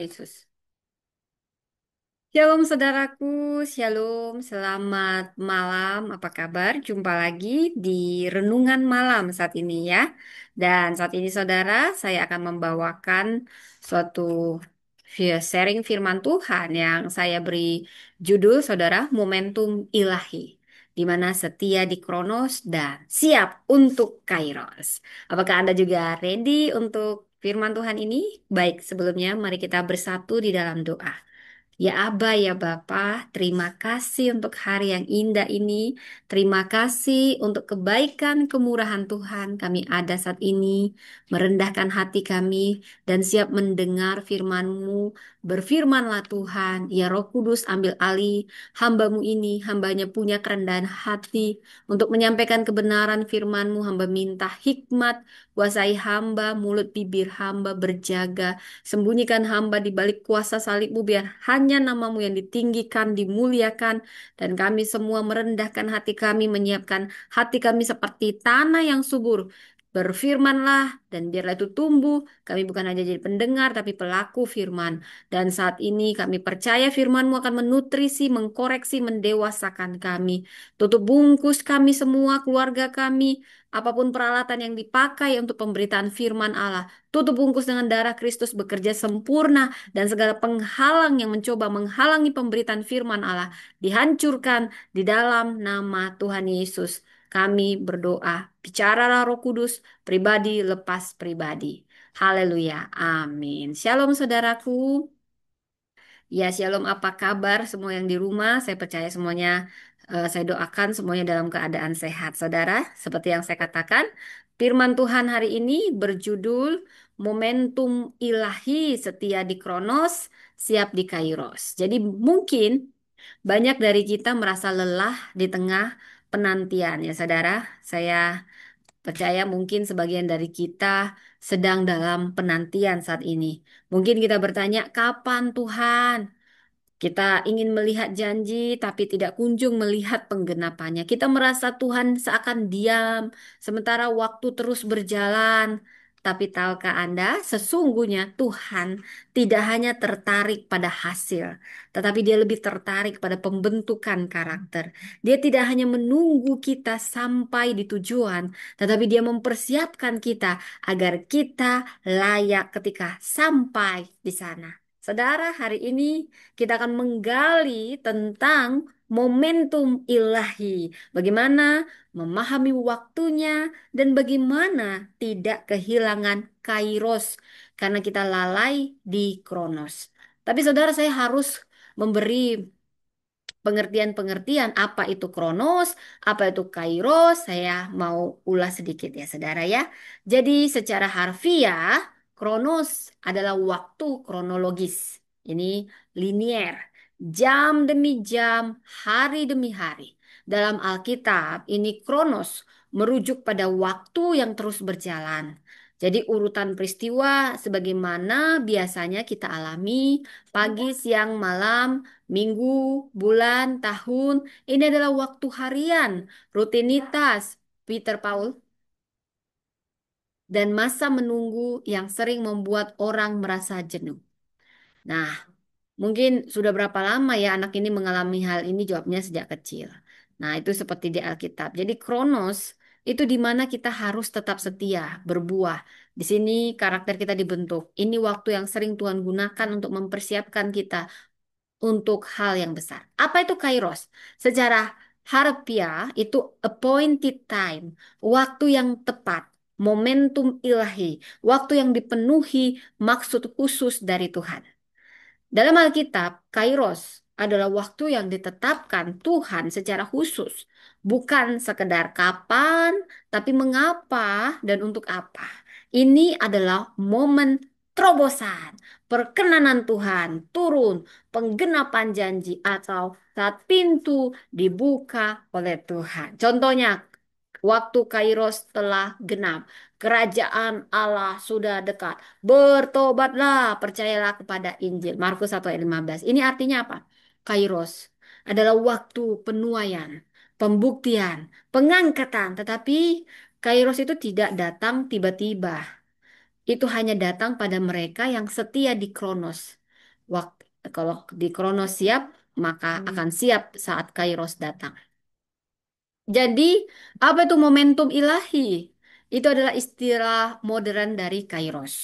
Yesus. Shalom saudaraku, shalom, selamat malam, apa kabar? Jumpa lagi di Renungan Malam saat ini ya. Dan saat ini saudara, saya akan membawakan suatu sharing firman Tuhan yang saya beri judul saudara, Momentum Ilahi. Di mana setia di Kronos dan siap untuk Kairos. Apakah Anda juga ready untuk firman Tuhan ini? Baik, sebelumnya mari kita bersatu di dalam doa. Ya Aba, ya Bapa, terima kasih untuk hari yang indah ini. Terima kasih untuk kebaikan kemurahan Tuhan. Kami ada saat ini, merendahkan hati kami, dan siap mendengar firman-Mu. Berfirmanlah Tuhan, ya Roh Kudus ambil alih hamba-Mu ini. Hambanya punya kerendahan hati untuk menyampaikan kebenaran firman-Mu. Hamba minta hikmat, kuasai hamba, mulut bibir hamba berjaga. Sembunyikan hamba di balik kuasa salib-Mu biar hanya namamu yang ditinggikan, dimuliakan, dan kami semua merendahkan hati kami, menyiapkan hati kami seperti tanah yang subur. Berfirmanlah dan biarlah itu tumbuh. Kami bukan hanya jadi pendengar tapi pelaku firman. Dan saat ini kami percaya firman-Mu akan menutrisi, mengkoreksi, mendewasakan kami. Tutup bungkus kami semua, keluarga kami, apapun peralatan yang dipakai untuk pemberitaan firman Allah. Tutup bungkus dengan darah Kristus bekerja sempurna dan segala penghalang yang mencoba menghalangi pemberitaan firman Allah dihancurkan di dalam nama Tuhan Yesus. Kami berdoa, bicaralah Roh Kudus, pribadi lepas pribadi. Haleluya. Amin. Shalom saudaraku. Ya, shalom, apa kabar semua yang di rumah? Saya percaya semuanya, saya doakan semuanya dalam keadaan sehat. Saudara, seperti yang saya katakan, firman Tuhan hari ini berjudul Momentum Ilahi Setia di Kronos, Siap di Kairos. Jadi mungkin banyak dari kita merasa lelah di tengah penantian ya saudara. Saya percaya mungkin sebagian dari kita sedang dalam penantian saat ini. Mungkin kita bertanya, kapan Tuhan? Kita ingin melihat janji, tapi tidak kunjung melihat penggenapannya. Kita merasa Tuhan seakan diam, sementara waktu terus berjalan. Tapi tahukah Anda, sesungguhnya Tuhan tidak hanya tertarik pada hasil, tetapi Dia lebih tertarik pada pembentukan karakter. Dia tidak hanya menunggu kita sampai di tujuan, tetapi Dia mempersiapkan kita agar kita layak ketika sampai di sana. Saudara, hari ini kita akan menggali tentang momentum ilahi. Bagaimana memahami waktunya dan bagaimana tidak kehilangan kairos karena kita lalai di kronos. Tapi saudara, saya harus memberi pengertian-pengertian apa itu kronos, apa itu kairos, saya mau ulas sedikit ya saudara ya. Jadi secara harfiah, kronos adalah waktu kronologis. Ini linier, jam demi jam, hari demi hari. Dalam Alkitab, ini kronos merujuk pada waktu yang terus berjalan. Jadi urutan peristiwa sebagaimana biasanya kita alami pagi, siang, malam, minggu, bulan, tahun, ini adalah waktu harian, rutinitas, Peter Paul, dan masa menunggu yang sering membuat orang merasa jenuh. Nah, mungkin sudah berapa lama ya anak ini mengalami hal ini? Jawabnya sejak kecil. Nah, itu seperti di Alkitab. Jadi kronos itu di mana kita harus tetap setia, berbuah. Di sini karakter kita dibentuk. Ini waktu yang sering Tuhan gunakan untuk mempersiapkan kita untuk hal yang besar. Apa itu kairos? Secara harfiah itu appointed time, waktu yang tepat, momentum ilahi, waktu yang dipenuhi maksud khusus dari Tuhan. Dalam Alkitab, kairos adalah waktu yang ditetapkan Tuhan secara khusus, bukan sekedar kapan, tapi mengapa dan untuk apa. Ini adalah momen terobosan, perkenanan Tuhan turun, penggenapan janji atau saat pintu dibuka oleh Tuhan. Contohnya, waktu kairos telah genap, kerajaan Allah sudah dekat. Bertobatlah, percayalah kepada Injil. Markus 1 ayat 15. Ini artinya apa? Kairos adalah waktu penuaian, pembuktian, pengangkatan. Tetapi Kairos itu tidak datang tiba-tiba. Itu hanya datang pada mereka yang setia di Kronos. Kalau di Kronos siap, maka akan siap saat Kairos datang. Jadi, apa itu momentum ilahi? Itu adalah istilah modern dari Kairos.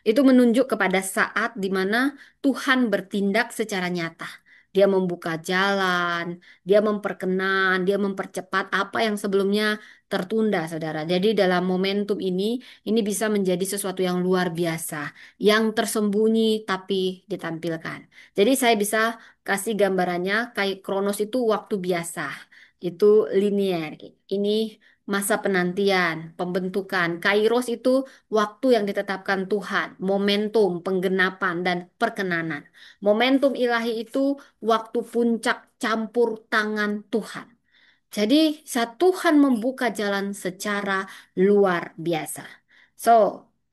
Itu menunjuk kepada saat di mana Tuhan bertindak secara nyata. Dia membuka jalan, dia memperkenan, dia mempercepat apa yang sebelumnya tertunda, saudara. Jadi dalam momentum ini bisa menjadi sesuatu yang luar biasa, yang tersembunyi tapi ditampilkan. Jadi saya bisa kasih gambarannya, kayak Kronos itu waktu biasa itu linier. Ini masa penantian, pembentukan. Kairos itu waktu yang ditetapkan Tuhan, momentum, penggenapan, dan perkenanan. Momentum ilahi itu waktu puncak campur tangan Tuhan. Jadi saat Tuhan membuka jalan secara luar biasa. So,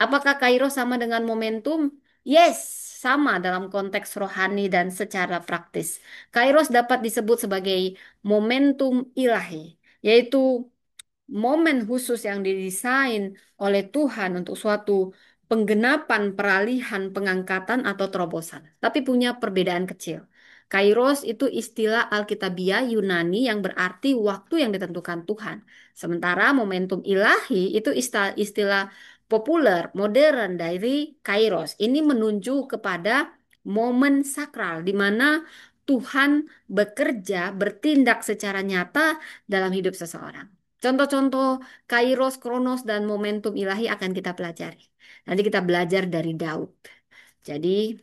apakah Kairos sama dengan momentum? Yes, sama dalam konteks rohani dan secara praktis. Kairos dapat disebut sebagai momentum ilahi, yaitu momen khusus yang didesain oleh Tuhan untuk suatu penggenapan, peralihan, pengangkatan, atau terobosan. Tapi punya perbedaan kecil. Kairos itu istilah Alkitabiah Yunani yang berarti waktu yang ditentukan Tuhan. Sementara momentum ilahi itu istilah populer, modern dari Kairos. Ini menunjuk kepada momen sakral di mana Tuhan bekerja, bertindak secara nyata dalam hidup seseorang. Contoh-contoh Kairos, Kronos, dan momentum ilahi akan kita pelajari. Nanti kita belajar dari Daud. Jadi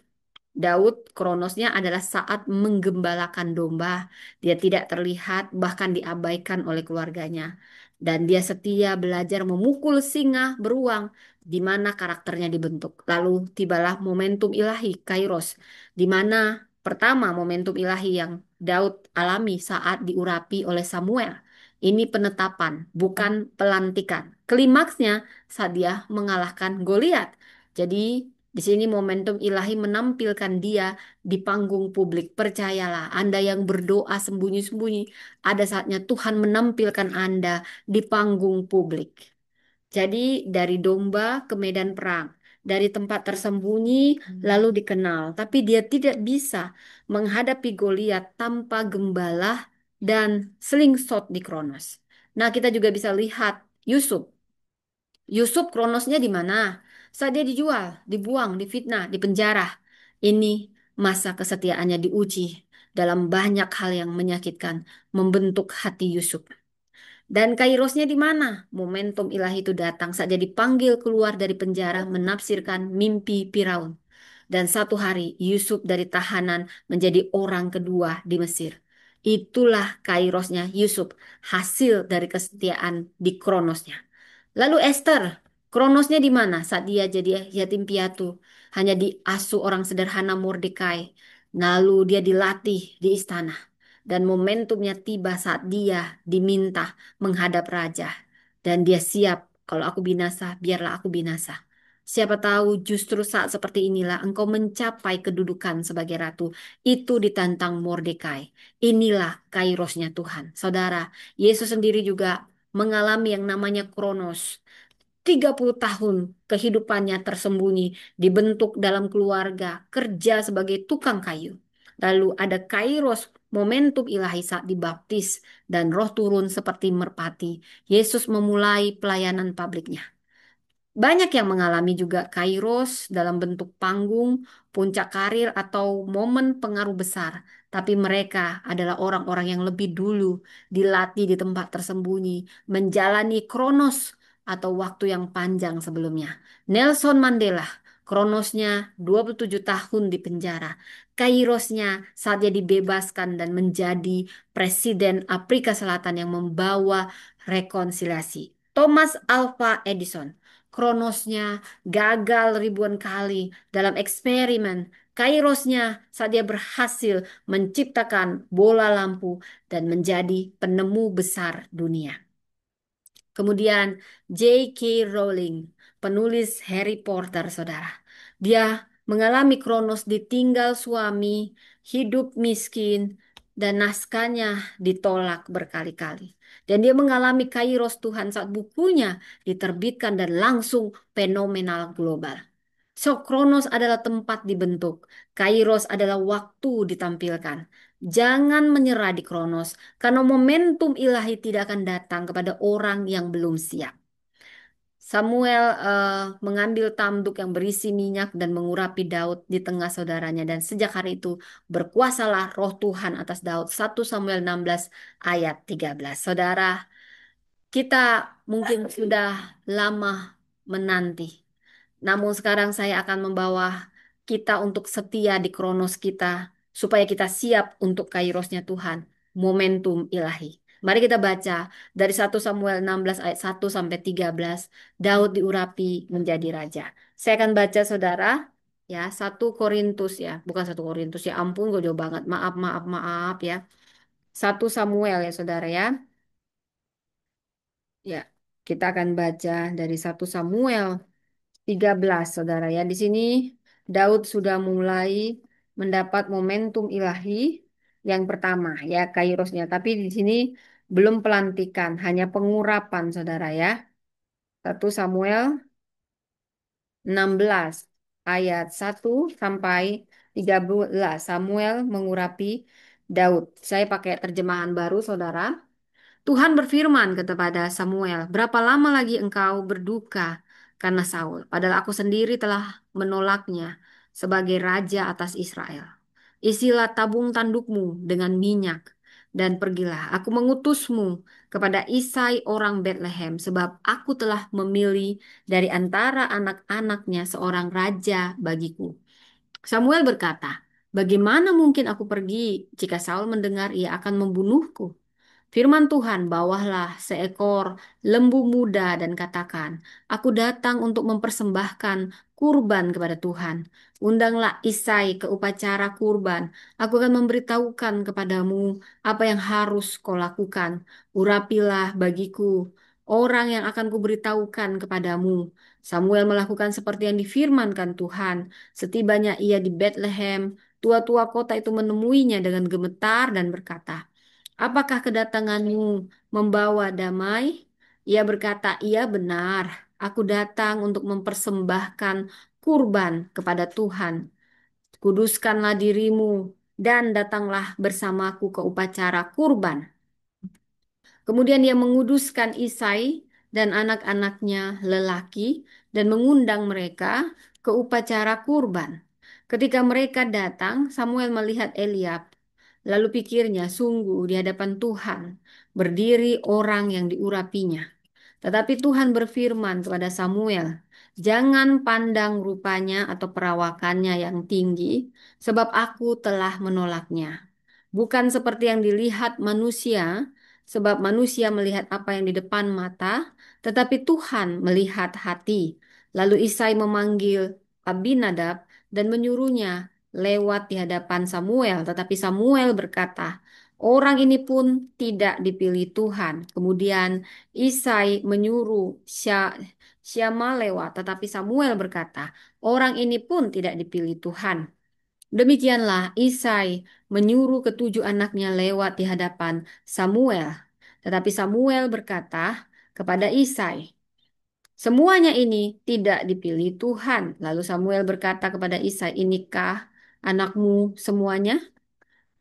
Daud kronosnya adalah saat menggembalakan domba. Dia tidak terlihat bahkan diabaikan oleh keluarganya. Dan dia setia belajar memukul singa beruang di mana karakternya dibentuk. Lalu tibalah momentum ilahi Kairos di mana pertama momentum ilahi yang Daud alami saat diurapi oleh Samuel. Ini penetapan, bukan pelantikan. Klimaksnya saat dia mengalahkan Goliat. Jadi di sini momentum ilahi menampilkan dia di panggung publik. Percayalah, Anda yang berdoa sembunyi-sembunyi, ada saatnya Tuhan menampilkan Anda di panggung publik. Jadi dari domba ke medan perang, dari tempat tersembunyi lalu dikenal, tapi dia tidak bisa menghadapi Goliat tanpa gembala dan slingshot di Kronos. Nah, kita juga bisa lihat Yusuf. Yusuf kronosnya di mana? Saat dia dijual, dibuang, difitnah, dipenjara. Ini masa kesetiaannya diuji dalam banyak hal yang menyakitkan, membentuk hati Yusuf. Dan kairosnya di mana? Momentum ilahi itu datang saat dia dipanggil keluar dari penjara menafsirkan mimpi Firaun. Dan satu hari Yusuf dari tahanan menjadi orang kedua di Mesir. Itulah kairosnya Yusuf, hasil dari kesetiaan di kronosnya. Lalu Esther, kronosnya di mana saat dia jadi yatim piatu? Hanya diasuh orang sederhana Mordekai. Lalu dia dilatih di istana. Dan momentumnya tiba saat dia diminta menghadap raja. Dan dia siap, kalau aku binasa, biarlah aku binasa. Siapa tahu justru saat seperti inilah engkau mencapai kedudukan sebagai ratu. Itu ditantang Mordekai. Inilah kairosnya Tuhan. Saudara, Yesus sendiri juga mengalami yang namanya Kronos. 30 tahun kehidupannya tersembunyi, dibentuk dalam keluarga, kerja sebagai tukang kayu. Lalu ada kairos, momentum ilahi saat dibaptis dan roh turun seperti merpati. Yesus memulai pelayanan publiknya. Banyak yang mengalami juga kairos dalam bentuk panggung, puncak karir, atau momen pengaruh besar. Tapi mereka adalah orang-orang yang lebih dulu dilatih di tempat tersembunyi, menjalani kronos atau waktu yang panjang sebelumnya. Nelson Mandela, kronosnya 27 tahun di penjara. Kairosnya saat dia dibebaskan dan menjadi Presiden Afrika Selatan yang membawa rekonsiliasi. Thomas Alva Edison, kronosnya gagal ribuan kali dalam eksperimen. Kairosnya saat dia berhasil menciptakan bola lampu dan menjadi penemu besar dunia. Kemudian J.K. Rowling, penulis Harry Potter, saudara. Dia mengalami kronos ditinggal suami, hidup miskin, dan naskahnya ditolak berkali-kali. Dan dia mengalami kairos Tuhan saat bukunya diterbitkan dan langsung fenomenal global. So, Kronos adalah tempat dibentuk. Kairos adalah waktu ditampilkan. Jangan menyerah di Kronos, karena momentum ilahi tidak akan datang kepada orang yang belum siap. Samuel mengambil tanduk yang berisi minyak dan mengurapi Daud di tengah saudaranya. Dan sejak hari itu berkuasalah roh Tuhan atas Daud. 1 Samuel 16 ayat 13. Saudara, kita mungkin sudah lama menanti. Namun sekarang saya akan membawa kita untuk setia di kronos kita, supaya kita siap untuk kairosnya Tuhan, momentum ilahi. Mari kita baca dari 1 Samuel 16 ayat 1 sampai 13. Daud diurapi menjadi raja. Saya akan baca saudara, ya, 1 Korintus, ya, bukan 1 Korintus, ya ampun gue jauh banget. Maaf, maaf, maaf ya. 1 Samuel ya saudara ya. Ya, kita akan baca dari 1 Samuel 13, saudara ya. Di sini Daud sudah mulai mendapat momentum ilahi yang pertama, ya, kairosnya. Tapi di sini belum pelantikan, hanya pengurapan, saudara ya. 1 Samuel 16 ayat 1 sampai 13. Samuel mengurapi Daud. Saya pakai terjemahan baru, saudara. Tuhan berfirman kepada Samuel, "Berapa lama lagi engkau berduka karena Saul? Padahal aku sendiri telah menolaknya sebagai raja atas Israel. Isilah tabung tandukmu dengan minyak dan pergilah. Aku mengutusmu kepada Isai orang Bethlehem, sebab aku telah memilih dari antara anak-anaknya seorang raja bagiku." Samuel berkata, "Bagaimana mungkin aku pergi jika Saul mendengar ia akan membunuhku?" Firman Tuhan, "Bawalah seekor lembu muda dan katakan, aku datang untuk mempersembahkan kurban kepada Tuhan. Undanglah Isai ke upacara kurban. Aku akan memberitahukan kepadamu apa yang harus kau lakukan. Urapilah bagiku orang yang akan kuberitahukan kepadamu." Samuel melakukan seperti yang difirmankan Tuhan. Setibanya ia di Bethlehem, tua-tua kota itu menemuinya dengan gemetar dan berkata, "Apakah kedatanganmu membawa damai?" Ia berkata, "Iya benar. Aku datang untuk mempersembahkan kurban kepada Tuhan. Kuduskanlah dirimu dan datanglah bersamaku ke upacara kurban." Kemudian dia menguduskan Isai dan anak-anaknya lelaki dan mengundang mereka ke upacara kurban. Ketika mereka datang, Samuel melihat Eliab. Lalu pikirnya, sungguh di hadapan Tuhan berdiri orang yang diurapinya. Tetapi Tuhan berfirman kepada Samuel, "Jangan pandang rupanya atau perawakannya yang tinggi, sebab aku telah menolaknya. Bukan seperti yang dilihat manusia, sebab manusia melihat apa yang di depan mata, tetapi Tuhan melihat hati." Lalu Isai memanggil Abinadab dan menyuruhnya lewat di hadapan Samuel. Tetapi Samuel berkata, "Orang ini pun tidak dipilih Tuhan." Kemudian Isai menyuruh Syama lewat, tetapi Samuel berkata, "Orang ini pun tidak dipilih Tuhan." Demikianlah Isai menyuruh ketujuh anaknya lewat di hadapan Samuel. Tetapi Samuel berkata kepada Isai, "Semuanya ini tidak dipilih Tuhan." Lalu Samuel berkata kepada Isai, "Inikah anakmu semuanya?"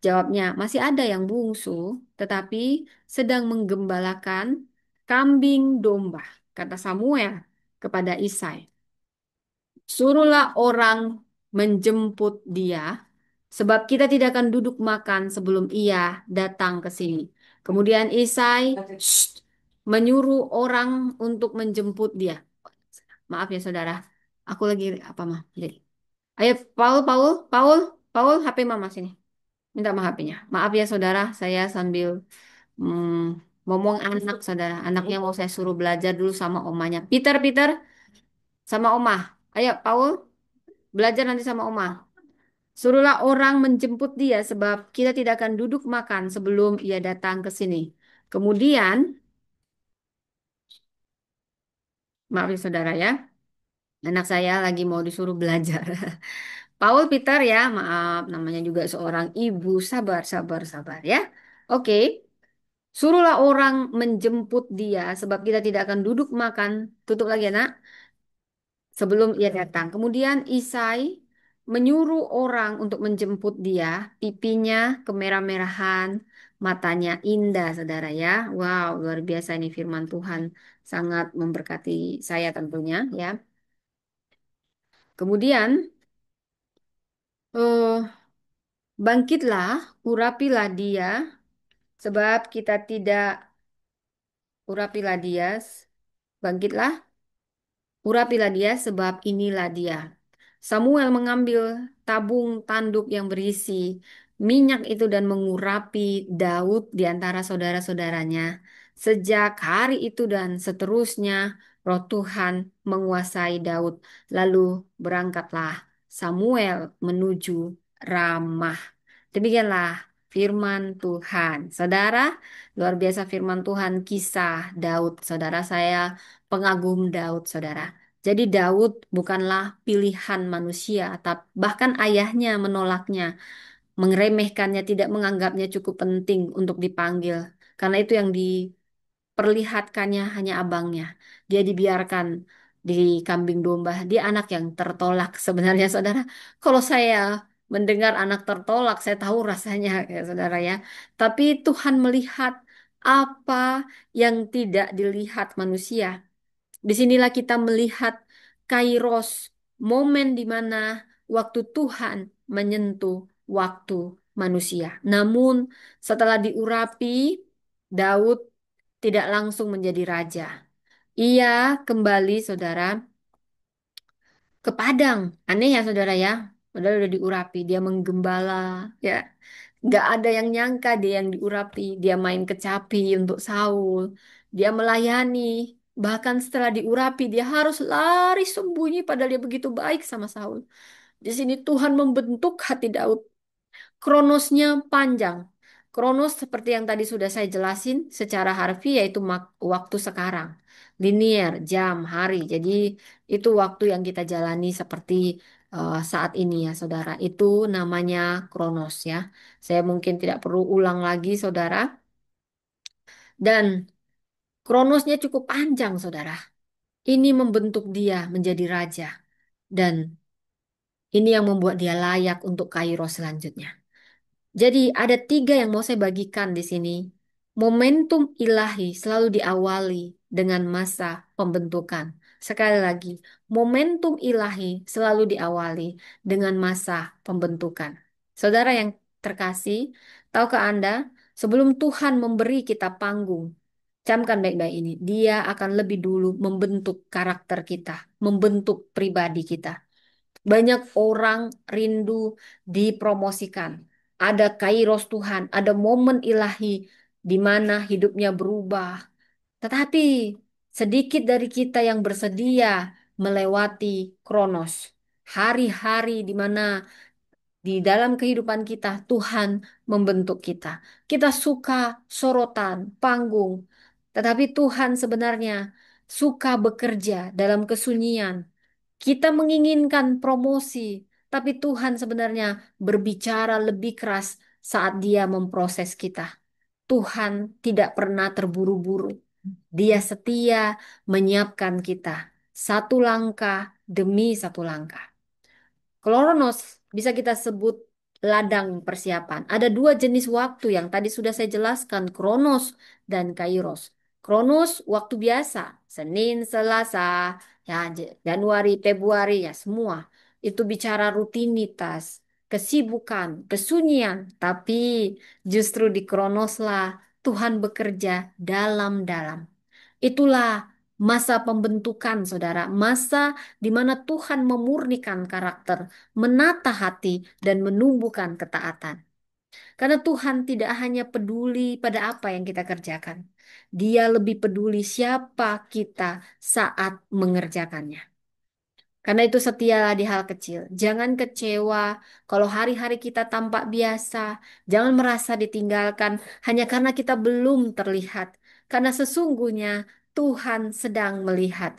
Jawabnya, "Masih ada yang bungsu, tetapi sedang menggembalakan kambing domba." Kata Samuel kepada Isai, "Suruhlah orang menjemput dia, sebab kita tidak akan duduk makan sebelum ia datang ke sini." Kemudian Isai menyuruh orang untuk menjemput dia. Maaf ya saudara, aku lagi apa mah? Jadi, ayo Paul, Paul, Paul, Paul, HP mama sini. Minta maaf HP-nya. Maaf ya saudara, saya sambil ngomong anak saudara. Anaknya mau saya suruh belajar dulu sama omanya. Peter, Peter, sama oma. Ayo Paul, belajar nanti sama oma. Suruhlah orang menjemput dia sebab kita tidak akan duduk makan sebelum ia datang ke sini. Kemudian, maaf ya saudara ya, anak saya lagi mau disuruh belajar. Paul Peter ya, maaf, namanya juga seorang ibu. Sabar, sabar, sabar ya. Oke, suruhlah orang menjemput dia sebab kita tidak akan duduk makan. Tutup lagi ya nak. sebelum ia datang. Kemudian Isai menyuruh orang untuk menjemput dia, pipinya kemerah-merahan, matanya indah, saudara ya. Wow, luar biasa ini firman Tuhan. Sangat memberkati saya tentunya ya. Kemudian, eh, bangkitlah, urapilah dia, sebab kita tidak urapilah dia, bangkitlah. Urapilah dia sebab inilah dia. Samuel mengambil tabung tanduk yang berisi minyak itu dan mengurapi Daud di antara saudara-saudaranya. Sejak hari itu dan seterusnya, Roh Tuhan menguasai Daud. Lalu berangkatlah Samuel menuju Ramah. Demikianlah firman Tuhan. Saudara, luar biasa firman Tuhan kisah Daud. Saudara saya pengagum Daud, saudara. Jadi Daud bukanlah pilihan manusia, tapi bahkan ayahnya menolaknya, mengeremehkannya, tidak menganggapnya cukup penting untuk dipanggil. Karena itu yang diperlihatkannya hanya abangnya. Dia dibiarkan di kambing domba. Dia anak yang tertolak sebenarnya, saudara. Kalau saya mendengar anak tertolak, saya tahu rasanya, ya, saudara ya. Tapi Tuhan melihat apa yang tidak dilihat manusia. Disinilah kita melihat kairos, momen di mana waktu Tuhan menyentuh waktu manusia. Namun setelah diurapi, Daud tidak langsung menjadi raja. Ia kembali, saudara, ke Padang. Aneh ya, saudara ya. Padahal udah diurapi, dia menggembala, ya. Nggak ada yang nyangka dia yang diurapi. Dia main kecapi untuk Saul. Dia melayani. Bahkan setelah diurapi, dia harus lari sembunyi padahal dia begitu baik sama Saul. Di sini Tuhan membentuk hati Daud. Kronosnya panjang. Kronos seperti yang tadi sudah saya jelasin secara harfiah yaitu waktu sekarang. Linier, jam, hari. Jadi itu waktu yang kita jalani seperti saat ini ya saudara. Itu namanya kronos ya. Saya mungkin tidak perlu ulang lagi saudara. Dan kronosnya cukup panjang saudara. Ini membentuk dia menjadi raja. Dan ini yang membuat dia layak untuk Kairos selanjutnya. Jadi ada tiga yang mau saya bagikan di sini. Momentum ilahi selalu diawali dengan masa pembentukan. Sekali lagi, momentum ilahi selalu diawali dengan masa pembentukan. Saudara yang terkasih, tahukah Anda, sebelum Tuhan memberi kita panggung, camkan baik-baik ini, Dia akan lebih dulu membentuk karakter kita, membentuk pribadi kita. Banyak orang rindu dipromosikan. Ada kairos Tuhan, ada momen ilahi di mana hidupnya berubah. Tetapi sedikit dari kita yang bersedia melewati kronos. Hari-hari di mana di dalam kehidupan kita Tuhan membentuk kita. Kita suka sorotan, panggung. Tetapi Tuhan sebenarnya suka bekerja dalam kesunyian. Kita menginginkan promosi, tapi Tuhan sebenarnya berbicara lebih keras saat Dia memproses kita. Tuhan tidak pernah terburu-buru. Dia setia menyiapkan kita satu langkah demi satu langkah. Kronos bisa kita sebut ladang persiapan. Ada dua jenis waktu yang tadi sudah saya jelaskan, Kronos dan Kairos. Kronos waktu biasa, Senin, Selasa, ya Januari, Februari, ya semua. Itu bicara rutinitas, kesibukan, kesunyian. Tapi justru di Kronos lah Tuhan bekerja dalam-dalam. Itulah masa pembentukan, saudara. Masa di mana Tuhan memurnikan karakter, menata hati, dan menumbuhkan ketaatan. Karena Tuhan tidak hanya peduli pada apa yang kita kerjakan. Dia lebih peduli siapa kita saat mengerjakannya. Karena itu setialah di hal kecil. Jangan kecewa kalau hari-hari kita tampak biasa. Jangan merasa ditinggalkan hanya karena kita belum terlihat. Karena sesungguhnya Tuhan sedang melihat.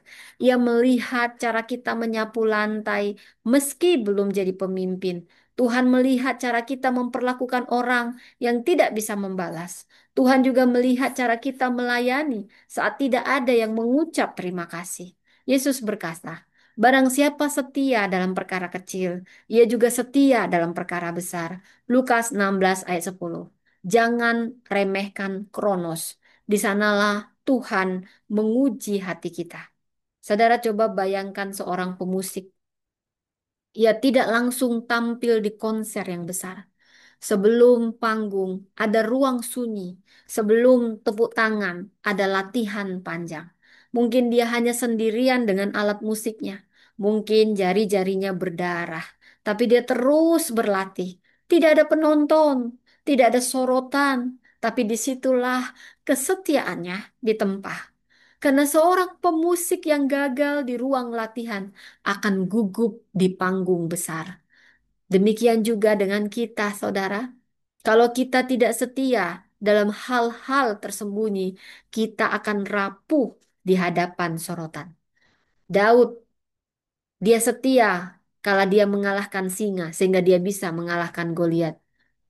Ia melihat cara kita menyapu lantai meski belum jadi pemimpin. Tuhan melihat cara kita memperlakukan orang yang tidak bisa membalas. Tuhan juga melihat cara kita melayani saat tidak ada yang mengucap terima kasih. Yesus berkata, Barang siapa setia dalam perkara kecil, ia juga setia dalam perkara besar. Lukas 16 ayat 10. Jangan remehkan Kronos. Di sanalah Tuhan menguji hati kita. Saudara coba bayangkan seorang pemusik. Ia tidak langsung tampil di konser yang besar. Sebelum panggung ada ruang sunyi. Sebelum tepuk tangan ada latihan panjang. Mungkin dia hanya sendirian dengan alat musiknya. Mungkin jari-jarinya berdarah. Tapi dia terus berlatih. Tidak ada penonton, tidak ada sorotan. Tapi disitulah kesetiaannya ditempa. Karena seorang pemusik yang gagal di ruang latihan akan gugup di panggung besar. Demikian juga dengan kita, saudara. Kalau kita tidak setia dalam hal-hal tersembunyi, kita akan rapuh di hadapan sorotan. Daud, dia setia kala dia mengalahkan singa sehingga dia bisa mengalahkan Goliat.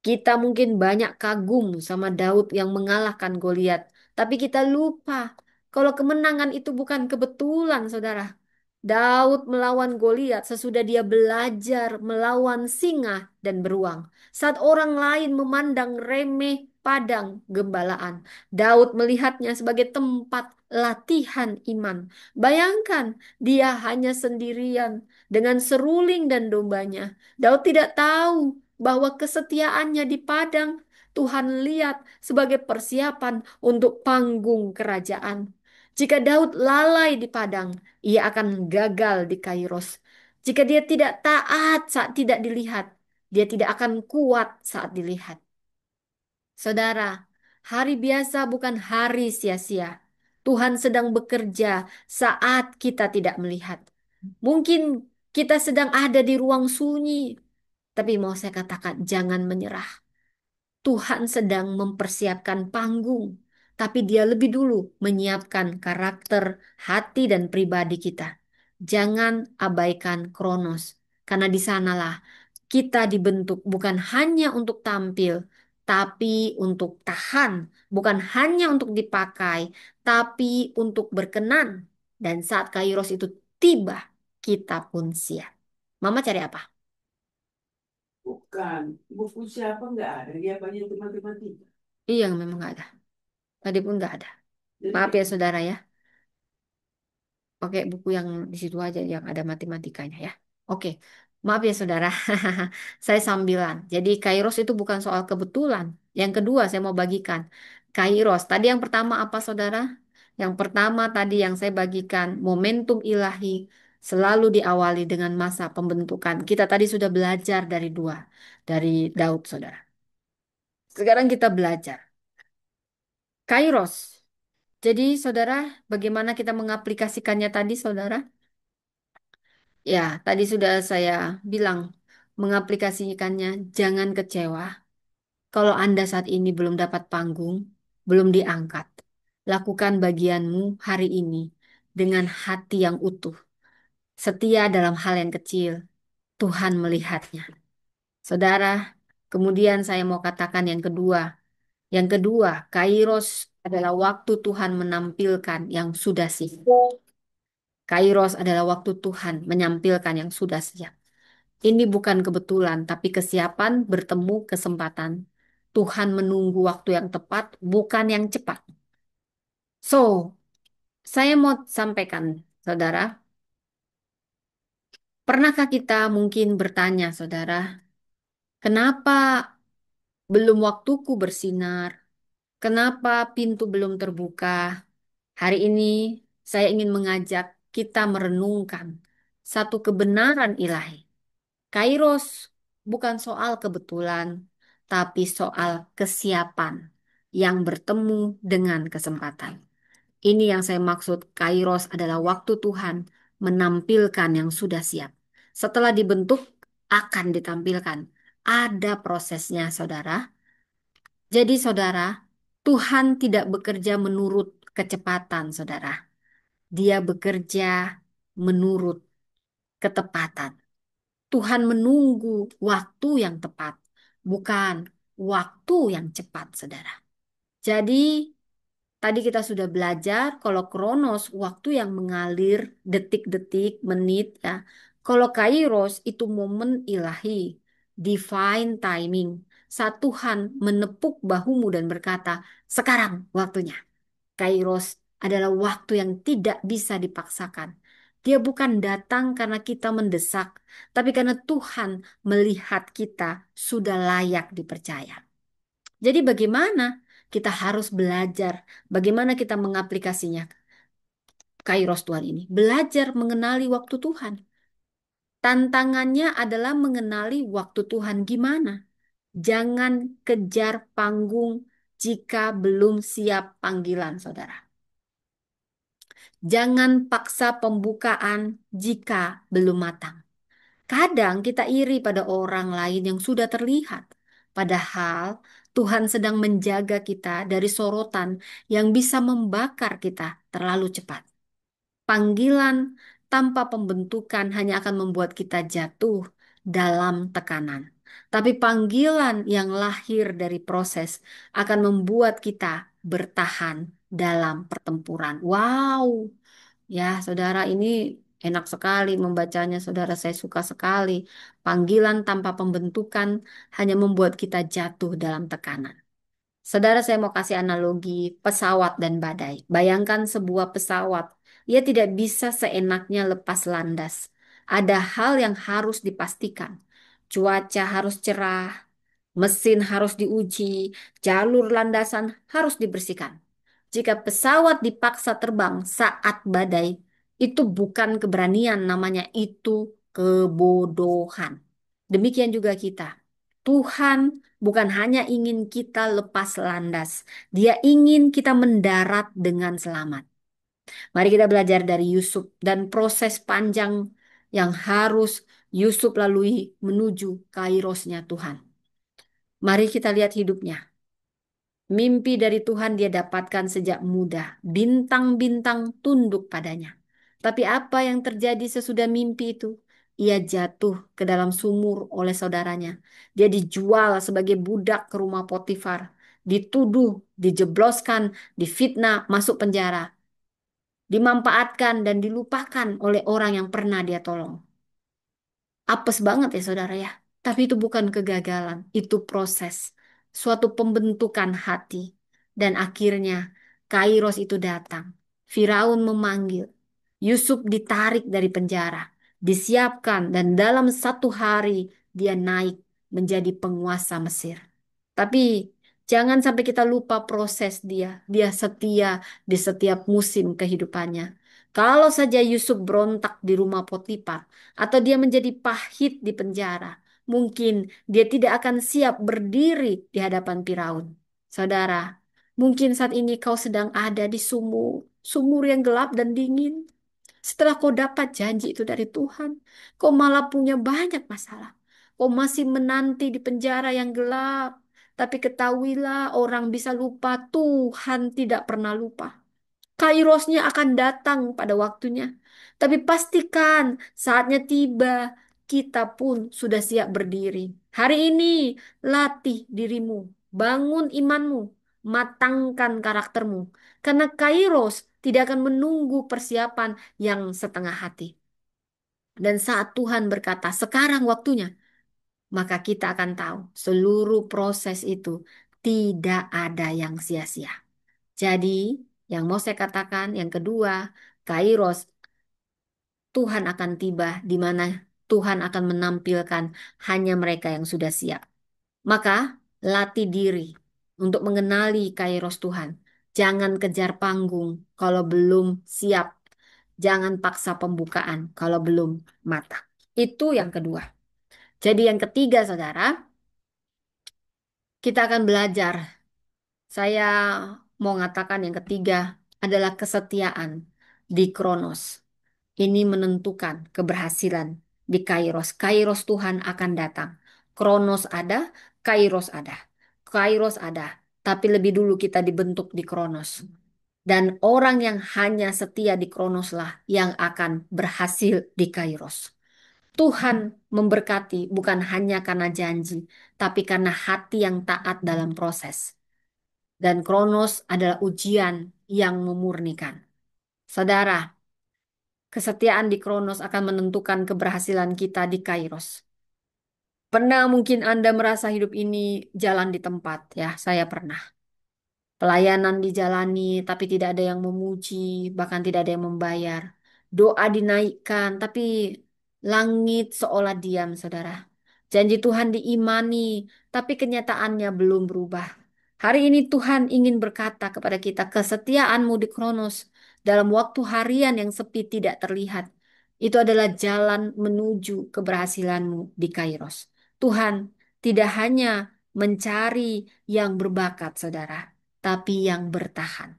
Kita mungkin banyak kagum sama Daud yang mengalahkan Goliat, tapi kita lupa kalau kemenangan itu bukan kebetulan, saudara. Daud melawan Goliat sesudah dia belajar melawan singa dan beruang. Saat orang lain memandang remeh padang gembalaan, Daud melihatnya sebagai tempat latihan iman. Bayangkan, dia hanya sendirian dengan seruling dan dombanya. Daud tidak tahu bahwa kesetiaannya di padang Tuhan lihat sebagai persiapan untuk panggung kerajaan. Jika Daud lalai di padang, ia akan gagal di Kairos. Jika dia tidak taat saat tidak dilihat, dia tidak akan kuat saat dilihat. Saudara, hari biasa bukan hari sia-sia. Tuhan sedang bekerja saat kita tidak melihat. Mungkin kita sedang ada di ruang sunyi, tapi mau saya katakan, jangan menyerah. Tuhan sedang mempersiapkan panggung, tapi Dia lebih dulu menyiapkan karakter, hati, dan pribadi kita. Jangan abaikan Kronos, karena di sanalah kita dibentuk bukan hanya untuk tampil, tapi untuk tahan, bukan hanya untuk dipakai, tapi untuk berkenan. Dan saat Kairos itu tiba, kita pun siap. Mama cari apa? Bukan. Buku siapa nggak ada. Dia banyak itu matematika. Iya, memang nggak ada. Tadi pun nggak ada. Maaf Jadi ya, saudara ya. Oke, buku yang di situ aja yang ada matematikanya ya. Oke, maaf ya saudara, saya sambilan. Jadi Kairos itu bukan soal kebetulan. Yang kedua saya mau bagikan. Kairos, tadi yang pertama apa saudara? Yang pertama tadi yang saya bagikan, momentum ilahi selalu diawali dengan masa pembentukan. Kita tadi sudah belajar dari dua, dari Daud saudara. Sekarang kita belajar. Kairos. Jadi saudara, bagaimana kita mengaplikasikannya tadi saudara? Ya, tadi sudah saya bilang mengaplikasikannya jangan kecewa. Kalau Anda saat ini belum dapat panggung, belum diangkat, lakukan bagianmu hari ini dengan hati yang utuh. Setia dalam hal yang kecil, Tuhan melihatnya. Saudara, kemudian saya mau katakan yang kedua. Yang kedua, Kairos adalah waktu Tuhan menampilkan yang sudah siap. Kairos adalah waktu Tuhan menyampilkan yang sudah siap. Ini bukan kebetulan, tapi kesiapan bertemu kesempatan. Tuhan menunggu waktu yang tepat, bukan yang cepat. So, saya mau sampaikan, saudara, pernahkah kita mungkin bertanya, saudara, kenapa belum waktuku bersinar? Kenapa pintu belum terbuka? Hari ini saya ingin mengajak kita merenungkan satu kebenaran ilahi. Kairos bukan soal kebetulan, tapi soal kesiapan yang bertemu dengan kesempatan. Ini yang saya maksud, Kairos adalah waktu Tuhan menampilkan yang sudah siap. Setelah dibentuk, akan ditampilkan. Ada prosesnya, saudara. Jadi, saudara, Tuhan tidak bekerja menurut kecepatan, saudara. Dia bekerja menurut ketepatan. Tuhan menunggu waktu yang tepat, bukan waktu yang cepat, saudara. Jadi, Tadi kita sudah belajar kalau Kronos waktu yang mengalir detik-detik, menit ya. Kalau Kairos itu momen ilahi, divine timing. Saat Tuhan menepuk bahumu dan berkata, sekarang waktunya. Kairos adalah waktu yang tidak bisa dipaksakan. Dia bukan datang karena kita mendesak, tapi karena Tuhan melihat kita sudah layak dipercaya. Jadi bagaimana kita harus belajar, bagaimana kita mengaplikasinya Kairos Tuhan ini? Belajar mengenali waktu Tuhan. Tantangannya adalah mengenali waktu Tuhan gimana. Jangan kejar panggung jika belum siap panggilan, saudara. Jangan paksa pembukaan jika belum matang. Kadang kita iri pada orang lain yang sudah terlihat. Padahal Tuhan sedang menjaga kita dari sorotan yang bisa membakar kita terlalu cepat. Panggilan tanpa pembentukan hanya akan membuat kita jatuh dalam tekanan. Tapi panggilan yang lahir dari proses akan membuat kita bertahan dalam pertempuran. Wow, ya saudara ini enak sekali membacanya, saudara saya suka sekali. Panggilan tanpa pembentukan hanya membuat kita jatuh dalam tekanan. Saudara, saya mau kasih analogi pesawat dan badai. Bayangkan sebuah pesawat, ia tidak bisa seenaknya lepas landas. Ada hal yang harus dipastikan. Cuaca harus cerah, mesin harus diuji, jalur landasan harus dibersihkan. Jika pesawat dipaksa terbang saat badai, itu bukan keberanian, namanya itu kebodohan. Demikian juga kita. Tuhan bukan hanya ingin kita lepas landas, Dia ingin kita mendarat dengan selamat. Mari kita belajar dari Yusuf dan proses panjang yang harus Yusuf lalui menuju kairosnya Tuhan. Mari kita lihat hidupnya. Mimpi dari Tuhan dia dapatkan sejak muda. Bintang-bintang tunduk padanya. Tapi apa yang terjadi sesudah mimpi itu? Ia jatuh ke dalam sumur oleh saudaranya. Dia dijual sebagai budak ke rumah Potifar. Dituduh, dijebloskan, difitnah, masuk penjara. Dimanfaatkan dan dilupakan oleh orang yang pernah dia tolong. Apes banget ya saudara ya. Tapi itu bukan kegagalan, itu proses. Suatu pembentukan hati. Dan akhirnya Kairos itu datang. Firaun memanggil. Yusuf ditarik dari penjara. Disiapkan dan dalam 1 hari dia naik menjadi penguasa Mesir. Tapi jangan sampai kita lupa proses dia. Dia setia di setiap musim kehidupannya. Kalau saja Yusuf berontak di rumah Potifar, atau dia menjadi pahit di penjara, mungkin dia tidak akan siap berdiri di hadapan Firaun. Saudara, mungkin saat ini kau sedang ada di sumur, sumur yang gelap dan dingin. Setelah kau dapat janji itu dari Tuhan, kau malah punya banyak masalah. Kau masih menanti di penjara yang gelap. Tapi ketahuilah orang bisa lupa, Tuhan tidak pernah lupa. Kairosnya akan datang pada waktunya. Tapi pastikan saatnya tiba, kita pun sudah siap berdiri. Hari ini latih dirimu, bangun imanmu, matangkan karaktermu. Karena Kairos tidak akan menunggu persiapan yang setengah hati. Dan saat Tuhan berkata, sekarang waktunya, maka kita akan tahu seluruh proses itu tidak ada yang sia-sia. Jadi, yang mau saya katakan, yang kedua, Kairos, Tuhan akan tiba di mana Tuhan akan menampilkan hanya mereka yang sudah siap. Maka, latih diri untuk mengenali Kairos Tuhan. Jangan kejar panggung kalau belum siap. Jangan paksa pembukaan kalau belum matang. Itu yang kedua. Jadi yang ketiga, saudara, kita akan belajar. Saya mau mengatakan yang ketiga adalah kesetiaan di Kronos. Ini menentukan keberhasilan di Kairos. Kairos Tuhan akan datang. Kronos ada, Kairos ada. Kairos ada, tapi lebih dulu kita dibentuk di Kronos. Dan orang yang hanya setia di Kronos lah yang akan berhasil di Kairos. Tuhan memberkati bukan hanya karena janji, tapi karena hati yang taat dalam proses. Dan Kronos adalah ujian yang memurnikan. Saudara, kesetiaan di Kronos akan menentukan keberhasilan kita di Kairos. Pernah mungkin Anda merasa hidup ini jalan di tempat, ya, saya pernah. Pelayanan dijalani, tapi tidak ada yang memuji, bahkan tidak ada yang membayar. Doa dinaikkan, tapi langit seolah diam, saudara. Janji Tuhan diimani, tapi kenyataannya belum berubah. Hari ini Tuhan ingin berkata kepada kita, kesetiaanmu di Kronos dalam waktu harian yang sepi tidak terlihat. Itu adalah jalan menuju keberhasilanmu di Kairos. Tuhan tidak hanya mencari yang berbakat, saudara, tapi yang bertahan.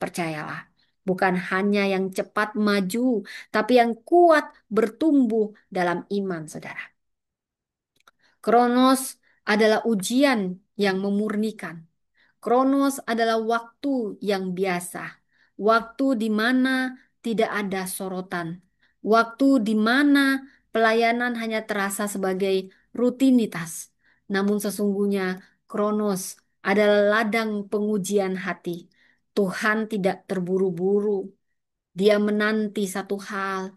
Percayalah, bukan hanya yang cepat maju, tapi yang kuat bertumbuh dalam iman, saudara. Kronos adalah ujian yang memurnikan. Kronos adalah waktu yang biasa, waktu di mana tidak ada sorotan, waktu di mana pelayanan hanya terasa sebagai rutinitas. Namun sesungguhnya Kronos adalah ladang pengujian hati. Tuhan tidak terburu-buru. Dia menanti satu hal,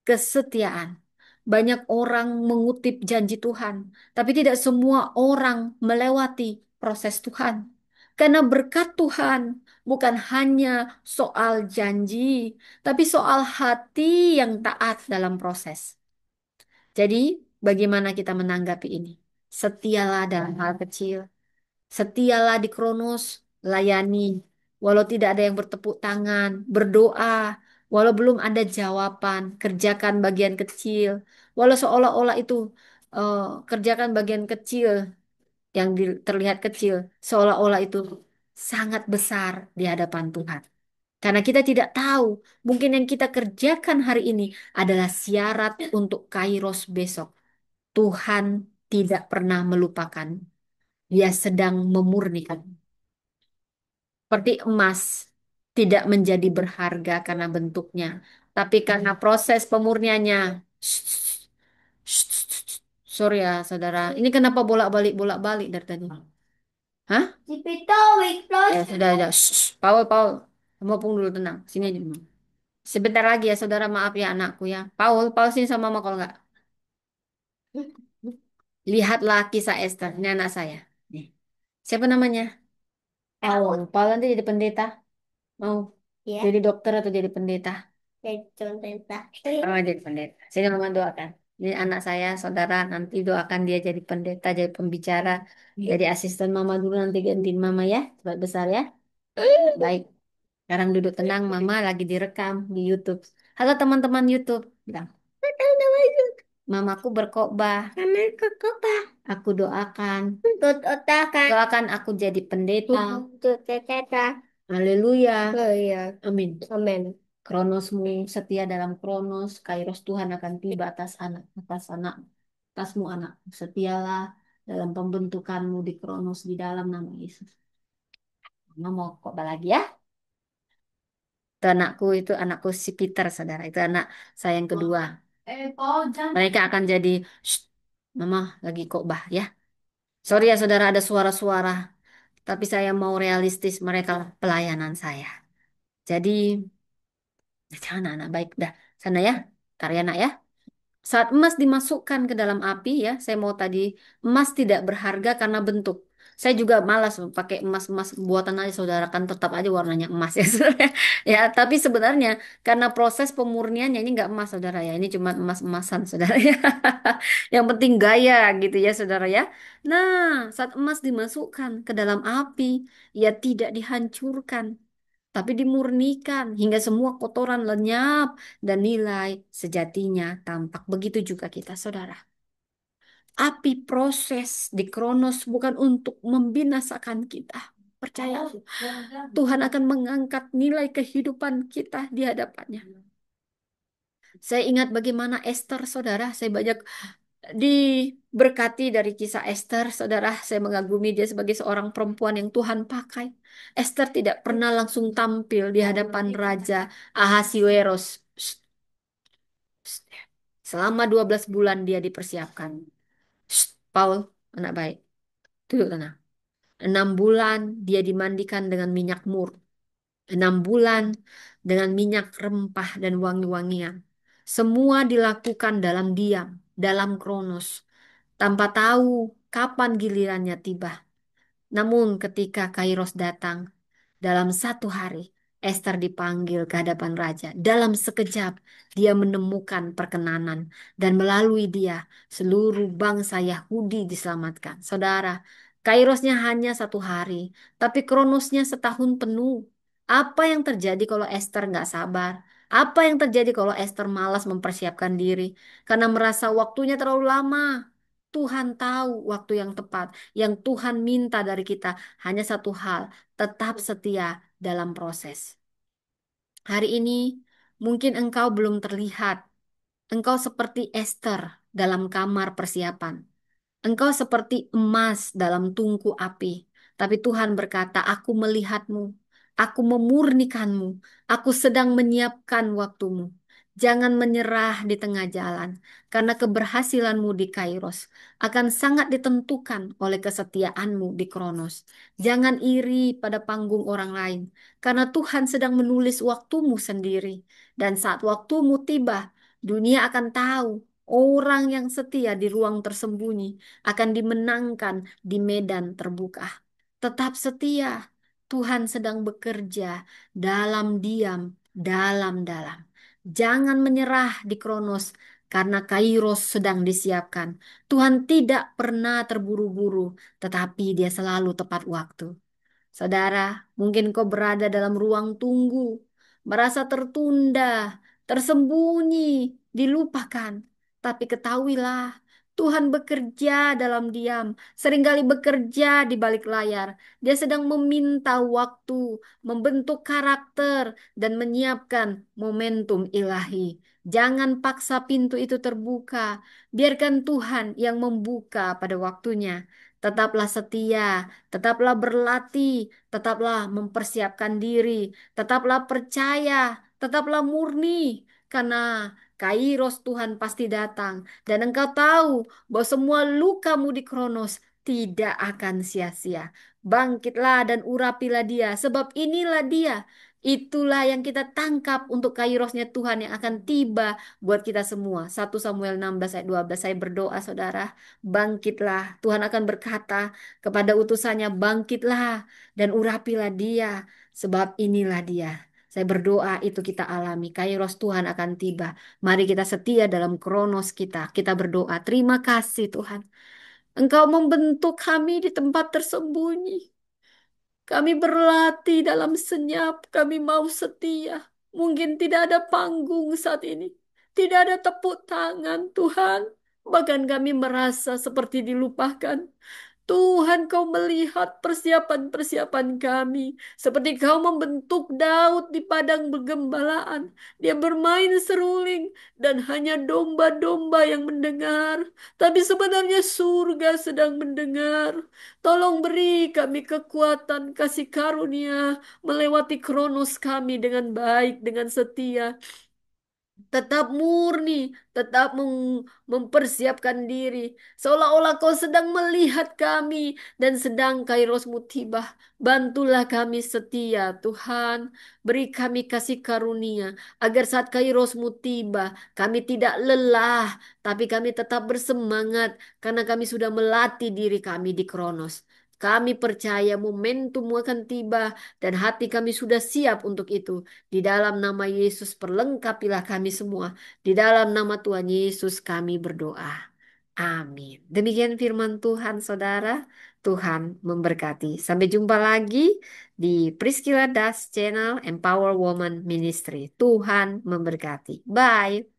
kesetiaan. Banyak orang mengutip janji Tuhan, tapi tidak semua orang melewati proses Tuhan. Karena berkat Tuhan bukan hanya soal janji, tapi soal hati yang taat dalam proses. Jadi, bagaimana kita menanggapi ini? Setialah dalam hal kecil, setialah di Kronos, layani. Walau tidak ada yang bertepuk tangan, berdoa. Walau belum ada jawaban, kerjakan bagian kecil. Walau seolah-olah itu eh, kerjakan bagian kecil yang terlihat kecil, seolah-olah itu sangat besar di hadapan Tuhan. Karena kita tidak tahu, mungkin yang kita kerjakan hari ini adalah syarat untuk Kairos besok. Tuhan tidak pernah melupakan. Dia sedang memurnikan. Seperti emas tidak menjadi berharga karena bentuknya, tapi karena proses pemurniannya. Sorry ya, saudara. Ini kenapa bolak-balik bolak-balik dari tadi? Hah? Ya sudah, sudah. Paul, Paul. Kamu pun dulu tenang. Sini aja dulu. Sebentar lagi ya, saudara. Maaf ya anakku ya. Paul, Paul sini sama mama kalau nggak. Lihatlah kisah Esther. Ini anak saya. Nih. Siapa namanya? Paul. Paul nanti jadi pendeta. Mau jadi dokter atau jadi pendeta? Oh, jadi pendeta. Sini mama doakan. Ini anak saya, saudara, nanti doakan dia jadi pendeta, jadi pembicara, jadi asisten mama dulu nanti gantiin mama ya, cepat besar ya. Baik. Sekarang duduk tenang, mama lagi direkam di YouTube. Halo teman-teman YouTube, bilang. Mamaku berkhotbah. Mamaku berkhotbah. Aku doakan. Doakan. Doakan aku jadi pendeta. Pendeta. Haleluya. Haleluya. Amin. Amin. Kronosmu setia dalam kronos, kairos Tuhan akan tiba atas anak, atasmu anak. Setialah dalam pembentukanmu di kronos di dalam nama Yesus. Mama mau khotbah lagi ya. Itu anakku si Peter, saudara. Itu anak saya yang kedua. Mereka akan jadi, "Shh, Mama lagi khotbah ya. Sorry ya saudara ada suara-suara, tapi saya mau realistis mereka pelayanan saya. Jadi, jangan anak baik dah. Sana ya, karya nak ya. Saat emas dimasukkan ke dalam api ya, saya mau tadi emas tidak berharga karena bentuk. Saya juga malas pakai emas-emas buatan aja saudara kan tetap aja warnanya emas ya saudara. Ya, tapi sebenarnya karena proses pemurniannya ini nggak emas saudara ya, ini cuma emas-emasan saudara ya. Yang penting gaya gitu ya saudara ya. Nah, saat emas dimasukkan ke dalam api, ia tidak dihancurkan tapi dimurnikan hingga semua kotoran lenyap dan nilai sejatinya tampak. Begitu juga kita, saudara. Api proses di Kronos bukan untuk membinasakan kita. Percaya, Tuhan akan mengangkat nilai kehidupan kita di hadapannya. Saya ingat bagaimana Esther, saudara. Saya banyak diberkati dari kisah Esther, saudara. Saya mengagumi dia sebagai seorang perempuan yang Tuhan pakai. Esther tidak pernah langsung tampil di hadapan Raja Ahasiweros. Psst, psst. Selama 12 bulan dia dipersiapkan. Psst, Paul, anak baik. Duduk tenang. 6 bulan dia dimandikan dengan minyak mur. 6 bulan dengan minyak rempah dan wangi-wangian. Semua dilakukan dalam diam, dalam kronos, tanpa tahu kapan gilirannya tiba. Namun ketika Kairos datang, dalam 1 hari, Esther dipanggil ke hadapan raja. Dalam sekejap, dia menemukan perkenanan. Dan melalui dia, seluruh bangsa Yahudi diselamatkan. Saudara, Kairosnya hanya 1 hari, tapi kronosnya setahun penuh. Apa yang terjadi kalau Esther nggak sabar? Apa yang terjadi kalau Esther malas mempersiapkan diri? Karena merasa waktunya terlalu lama. Tuhan tahu waktu yang tepat. Yang Tuhan minta dari kita hanya satu hal, tetap setia dalam proses. Hari ini mungkin engkau belum terlihat. Engkau seperti Esther dalam kamar persiapan. Engkau seperti emas dalam tungku api. Tapi Tuhan berkata, aku melihatmu. Aku memurnikanmu. Aku sedang menyiapkan waktumu. Jangan menyerah di tengah jalan. Karena keberhasilanmu di Kairos akan sangat ditentukan oleh kesetiaanmu di Kronos. Jangan iri pada panggung orang lain. Karena Tuhan sedang menulis waktumu sendiri. Dan saat waktumu tiba, dunia akan tahu orang yang setia di ruang tersembunyi akan dimenangkan di medan terbuka. Tetap setia. Tuhan sedang bekerja dalam diam, dalam-dalam. Jangan menyerah di Kronos karena Kairos sedang disiapkan. Tuhan tidak pernah terburu-buru, tetapi dia selalu tepat waktu. Saudara, mungkin kau berada dalam ruang tunggu, merasa tertunda, tersembunyi, dilupakan. Tapi ketahuilah, Tuhan bekerja dalam diam, seringkali bekerja di balik layar. Dia sedang meminta waktu, membentuk karakter, dan menyiapkan momentum ilahi. Jangan paksa pintu itu terbuka, biarkan Tuhan yang membuka pada waktunya. Tetaplah setia, tetaplah berlatih, tetaplah mempersiapkan diri, tetaplah percaya, tetaplah murni, karena Kairos Tuhan pasti datang, dan engkau tahu bahwa semua lukamu di Kronos tidak akan sia-sia. Bangkitlah dan urapilah dia, sebab inilah dia. Itulah yang kita tangkap untuk Kairosnya Tuhan yang akan tiba buat kita semua. 1 Samuel 16 ayat 12, saya berdoa saudara, bangkitlah. Tuhan akan berkata kepada utusannya, bangkitlah dan urapilah dia, sebab inilah dia. Saya berdoa itu kita alami. Kairos Tuhan akan tiba. Mari kita setia dalam kronos kita. Kita berdoa, terima kasih Tuhan. Engkau membentuk kami di tempat tersembunyi. Kami berlatih dalam senyap. Kami mau setia. Mungkin tidak ada panggung saat ini. Tidak ada tepuk tangan Tuhan. Bahkan kami merasa seperti dilupakan. Tuhan, kau melihat persiapan-persiapan kami. Seperti kau membentuk Daud di padang bergembalaan. Dia bermain seruling dan hanya domba-domba yang mendengar. Tapi sebenarnya surga sedang mendengar. Tolong beri kami kekuatan, kasih karunia melewati kronos kami dengan baik, dengan setia. Tetap murni, tetap mempersiapkan diri. Seolah-olah kau sedang melihat kami dan sedang kairosmu tiba. Bantulah kami setia, Tuhan. Beri kami kasih karunia agar saat kairosmu tiba, kami tidak lelah, tapi kami tetap bersemangat karena kami sudah melatih diri kami di Kronos. Kami percaya momentum akan tiba dan hati kami sudah siap untuk itu. Di dalam nama Yesus perlengkapilah kami semua. Di dalam nama Tuhan Yesus kami berdoa. Amin. Demikian firman Tuhan, saudara. Tuhan memberkati. Sampai jumpa lagi di Priscilla Das Channel Empower Woman Ministry. Tuhan memberkati. Bye.